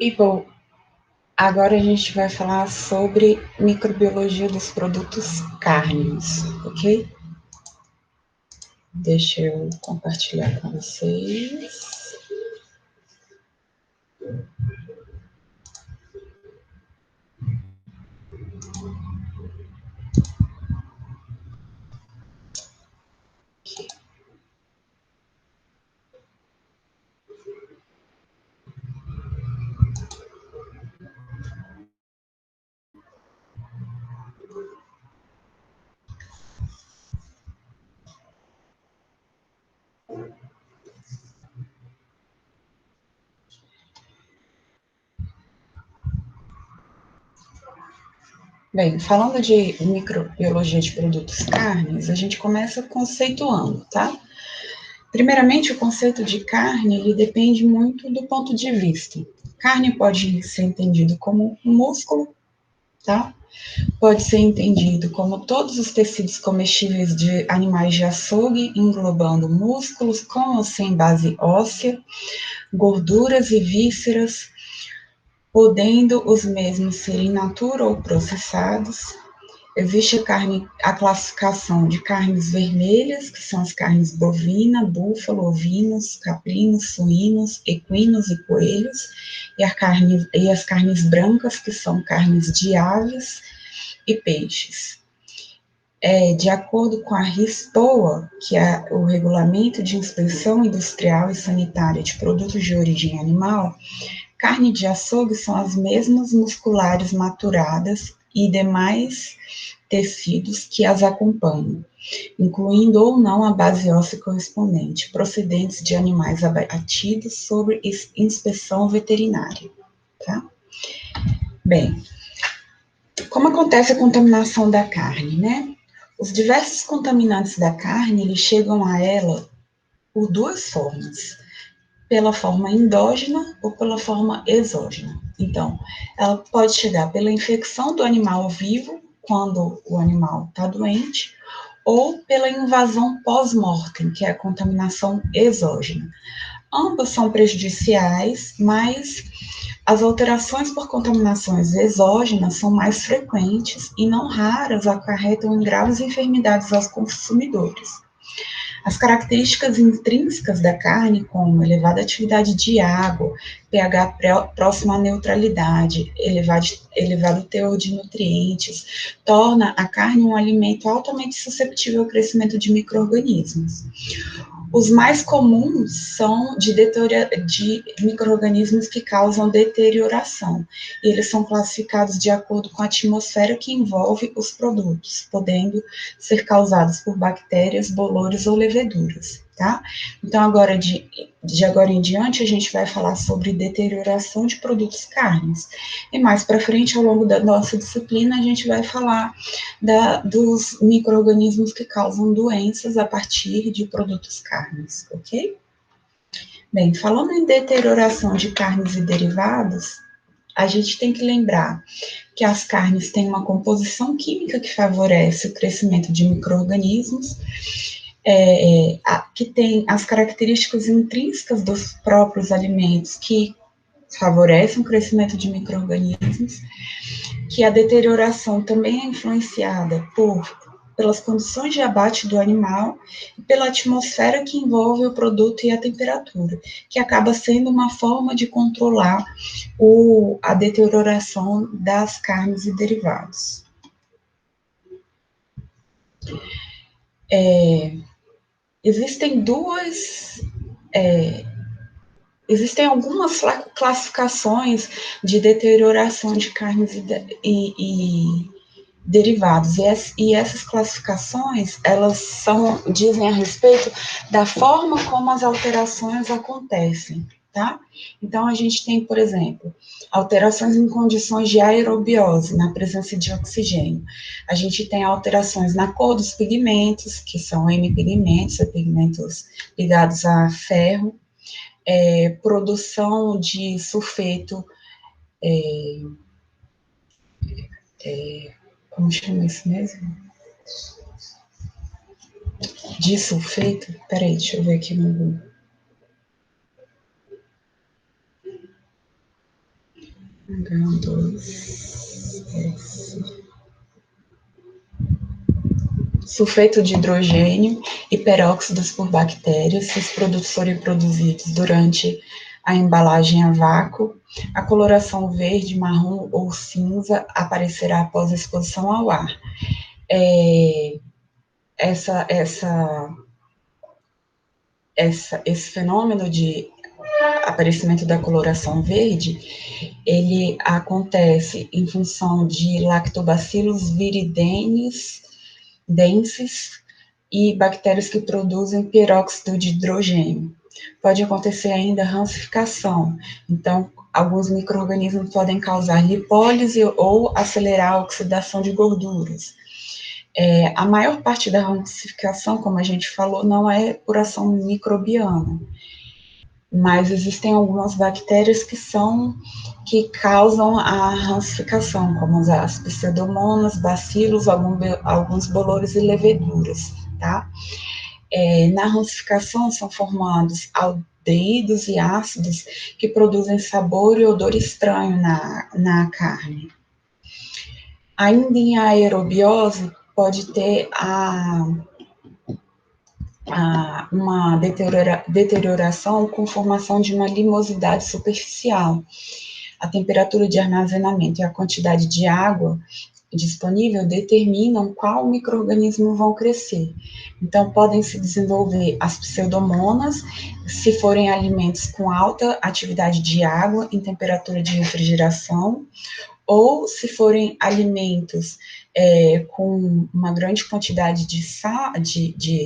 E bom, agora a gente vai falar sobre microbiologia dos produtos cárneos, ok? Deixa eu compartilhar com vocês. Bem, falando de microbiologia de produtos cárneos, a gente começa conceituando, tá? Primeiramente, o conceito de carne, ele depende muito do ponto de vista. Carne pode ser entendido como músculo, tá? Pode ser entendido como todos os tecidos comestíveis de animais de açougue, englobando músculos com ou sem base óssea, gorduras e vísceras, podendo os mesmos ser in natura ou processados. Existe a classificação de carnes vermelhas, que são as carnes bovina, búfalo, ovinos, caprinos, suínos, equinos e coelhos, e as carnes brancas, que são carnes de aves e peixes. De acordo com a RISPOA, que é o Regulamento de Inspeção Industrial e Sanitária de Produtos de Origem Animal, carne de açougue são as mesmas musculares maturadas e demais tecidos que as acompanham, incluindo ou não a base óssea correspondente, procedentes de animais abatidos sob inspeção veterinária, tá? Bem, como acontece a contaminação da carne, né? Os diversos contaminantes da carne, eles chegam a ela por duas formas, pela forma endógena ou pela forma exógena. Então, ela pode chegar pela infecção do animal vivo, quando o animal está doente, ou pela invasão pós-mortem, que é a contaminação exógena. Ambas são prejudiciais, mas as alterações por contaminações exógenas são mais frequentes e não raras acarretam em graves enfermidades aos consumidores. As características intrínsecas da carne, como elevada atividade de água, pH próximo à neutralidade, elevado teor de nutrientes, torna a carne um alimento altamente suscetível ao crescimento de micro-organismos. Os mais comuns são de micro-organismos que causam deterioração. E eles são classificados de acordo com a atmosfera que envolve os produtos, podendo ser causados por bactérias, bolores ou leveduras, tá? Então, agora, de agora em diante, a gente vai falar sobre deterioração de produtos carnes. E mais para frente, ao longo da nossa disciplina, a gente vai falar dos micro-organismos que causam doenças a partir de produtos carnes, ok? Bem, falando em deterioração de carnes e derivados, a gente tem que lembrar que as carnes têm uma composição química que favorece o crescimento de micro-organismos, que tem as características intrínsecas dos próprios alimentos que favorecem o crescimento de micro-organismos, que a deterioração também é influenciada pelas condições de abate do animal e pela atmosfera que envolve o produto e a temperatura, que acaba sendo uma forma de controlar a deterioração das carnes e derivados. Existem algumas classificações de deterioração de carnes e derivados. E essas classificações, elas dizem a respeito da forma como as alterações acontecem, tá? Então, a gente tem, por exemplo, alterações em condições de aerobiose, na presença de oxigênio. A gente tem alterações na cor dos pigmentos, que são hemipigmentos, pigmentos ligados a ferro, produção de sulfeto, como chama isso mesmo? De sulfeto? Peraí, deixa eu ver aqui no Google. H2S. Sulfeto de hidrogênio e peróxidos por bactérias, se os produtos forem produzidos durante a embalagem a vácuo, a coloração verde, marrom ou cinza aparecerá após a exposição ao ar. Esse fenômeno de aparecimento da coloração verde, ele acontece em função de lactobacillus viridines denses e bactérias que produzem peróxido de hidrogênio. Pode acontecer ainda rancificação, então alguns micro-organismos podem causar lipólise ou acelerar a oxidação de gorduras. A maior parte da rancificação, como a gente falou, não é por ação microbiana, mas existem algumas bactérias que causam a rancificação, como as pseudomonas, bacilos, alguns bolores e leveduras, tá? Na rancificação são formados aldeídos e ácidos que produzem sabor e odor estranho na carne. Ainda em aerobiose, pode ter uma deterioração com formação de uma limosidade superficial. A temperatura de armazenamento e a quantidade de água disponível determinam qual micro-organismo vão crescer. Então, podem se desenvolver as pseudomonas, se forem alimentos com alta atividade de água em temperatura de refrigeração, ou se forem alimentos com uma grande quantidade de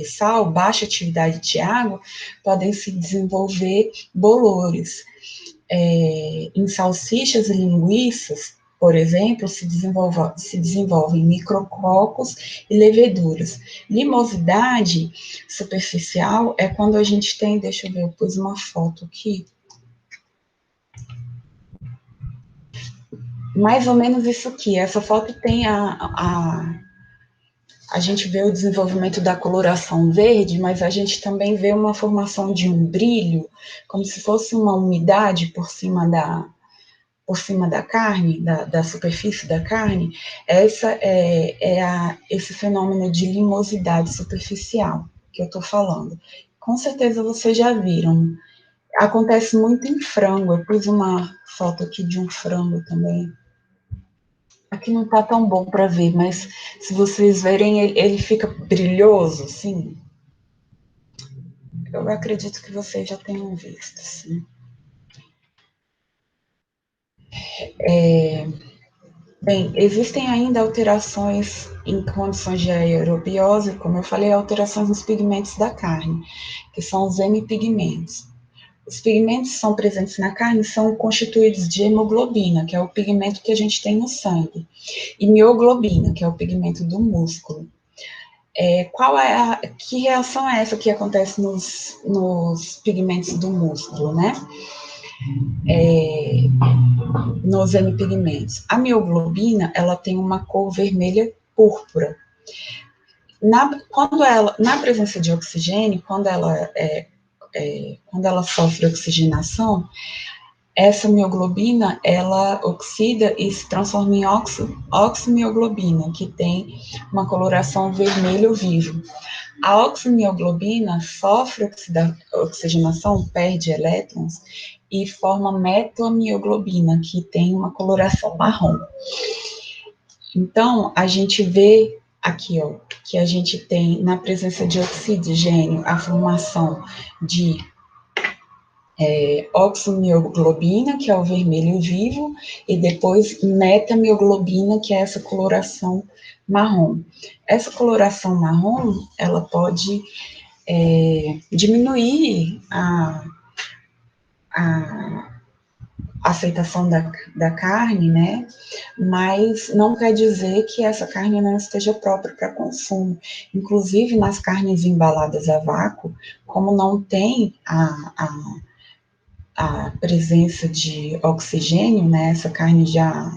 sal, baixa atividade de água, podem se desenvolver bolores. Em salsichas e linguiças, por exemplo, se desenvolvem micrococos e leveduras. Limosidade superficial é quando a gente tem, deixa eu ver, eu pus uma foto aqui, mais ou menos isso aqui. Essa foto tem a gente vê o desenvolvimento da coloração verde, mas a gente também vê uma formação de um brilho, como se fosse uma umidade por cima da carne, da superfície da carne. Esse fenômeno de limosidade superficial que eu estou falando. Com certeza vocês já viram. Acontece muito em frango. Eu pus uma foto aqui de um frango também. Aqui não está tão bom para ver, mas se vocês verem, ele fica brilhoso, sim. Eu acredito que vocês já tenham visto, sim. Bem, existem ainda alterações em condições de aerobiose, como eu falei, alterações nos pigmentos da carne, que são os hemipigmentos. Os pigmentos que são presentes na carne são constituídos de hemoglobina, que é o pigmento que a gente tem no sangue, e mioglobina, que é o pigmento do músculo. Que reação é essa que acontece nos pigmentos do músculo, né? Nos hemipigmentos. A mioglobina, ela tem uma cor vermelha púrpura. Na presença de oxigênio, quando ela sofre oxigenação, essa mioglobina, ela oxida e se transforma em oximioglobina, que tem uma coloração vermelho vivo. A oximioglobina sofre oxigenação, perde elétrons e forma metamioglobina, que tem uma coloração marrom. Então, a gente vê aqui, ó, que a gente tem, na presença de oxigênio, a formação de oximioglobina, que é o vermelho vivo, e depois metamioglobina, que é essa coloração marrom. Essa coloração marrom, ela pode diminuir a aceitação da carne, né? Mas não quer dizer que essa carne não esteja própria para consumo. Inclusive, nas carnes embaladas a vácuo, como não tem a presença de oxigênio, né? Essa carne já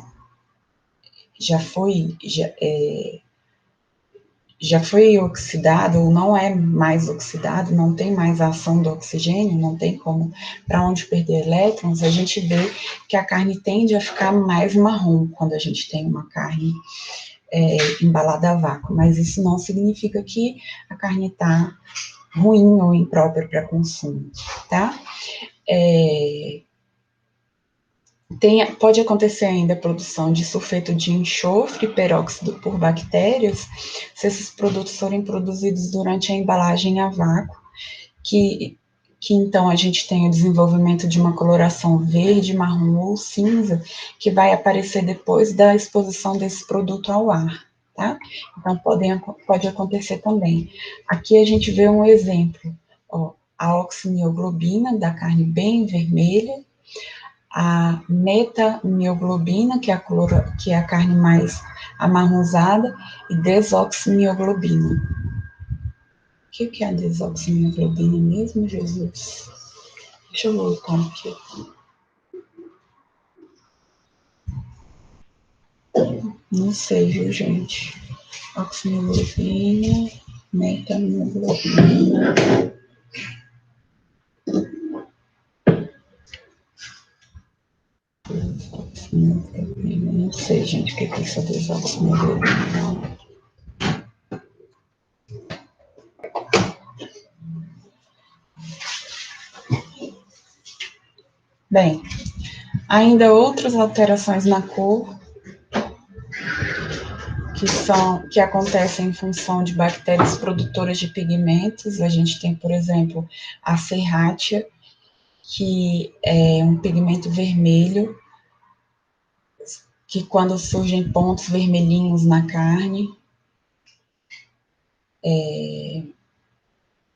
já foi oxidado ou não é mais oxidado, não tem mais a ação do oxigênio, não tem como para onde perder elétrons, a gente vê que a carne tende a ficar mais marrom quando a gente tem uma carne embalada a vácuo, mas isso não significa que a carne está ruim ou imprópria para consumo, tá? Pode acontecer ainda a produção de sulfeto de enxofre e peróxido por bactérias, se esses produtos forem produzidos durante a embalagem a vácuo, que então a gente tem o desenvolvimento de uma coloração verde, marrom ou cinza, que vai aparecer depois da exposição desse produto ao ar, tá? Então pode acontecer também. Aqui a gente vê um exemplo, ó, a oximioglobina da carne bem vermelha, a metamioglobina, que é a carne mais amarronzada, e desoximioglobina. O que é a desoximioglobina mesmo, Jesus? Deixa eu voltar aqui. Não sei, viu, gente? Oximioglobina, metamioglobina. Não sei, gente, o que é essa desoximioglobina. Bem, ainda outras alterações na cor que acontecem em função de bactérias produtoras de pigmentos. A gente tem, por exemplo, a serrátia, que é um pigmento vermelho, que quando surgem pontos vermelhinhos na carne,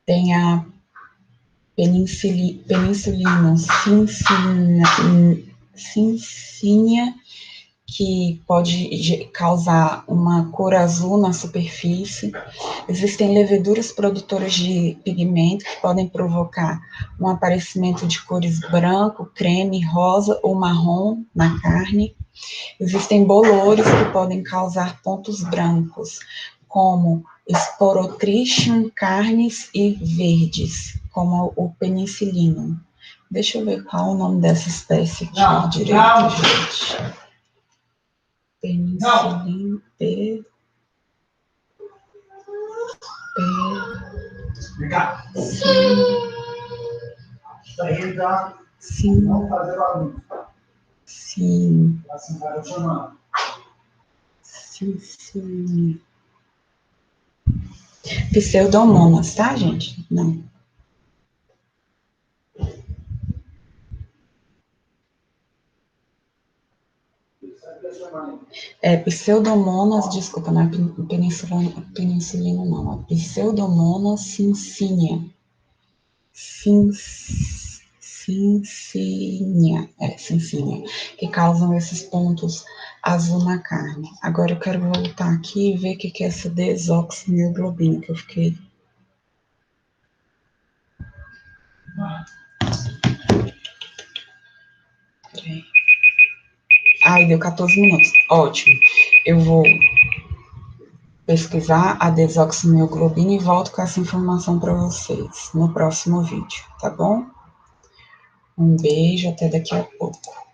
tem a penicilina cincínia, que pode causar uma cor azul na superfície. Existem leveduras produtoras de pigmento que podem provocar um aparecimento de cores branco, creme, rosa ou marrom na carne. Existem bolores que podem causar pontos brancos, como Sporotrichum carnis e verdes, como o penicillinum. Deixa eu ver qual é o nome dessa espécie aqui direito, gente. Penicillinum Vem cá. Daí dá. Sim. Não fazer bagunça. Sim. Assim vai eu chamando. Sim. Pseudomonas, tá, gente? Não. Pseudomonas, desculpa, não é penicilina, não. É Pseudomonas cincínia. Cincínia, que causam esses pontos azul na carne. Agora eu quero voltar aqui e ver o que é essa desoximioglobina que eu fiquei. Peraí. Ai, deu 14 minutos. Ótimo. Eu vou pesquisar a desoximioglobina e volto com essa informação para vocês no próximo vídeo, tá bom? Um beijo, até daqui a pouco.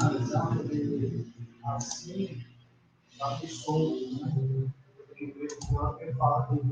Analisando ele assim, está solto, né? Porque quando ele fala do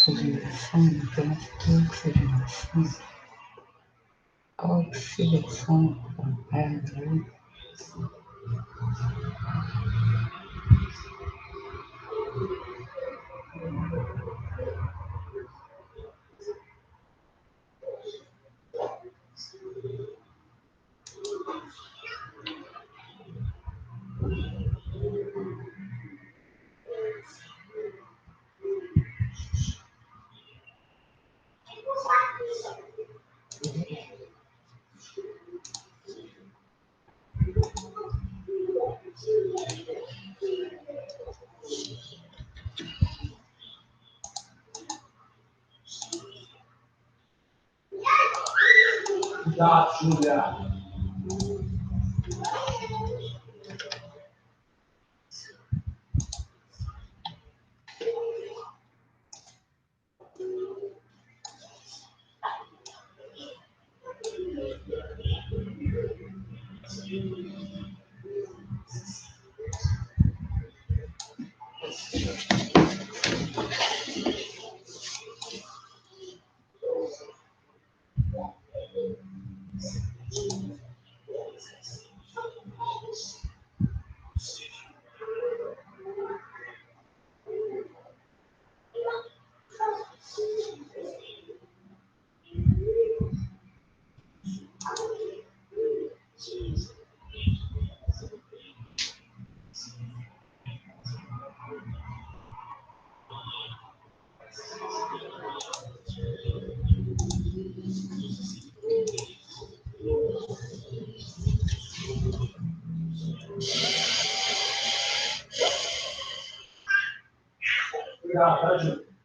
oxigenação, então aqui oxidação completa. da Júlia. viajando.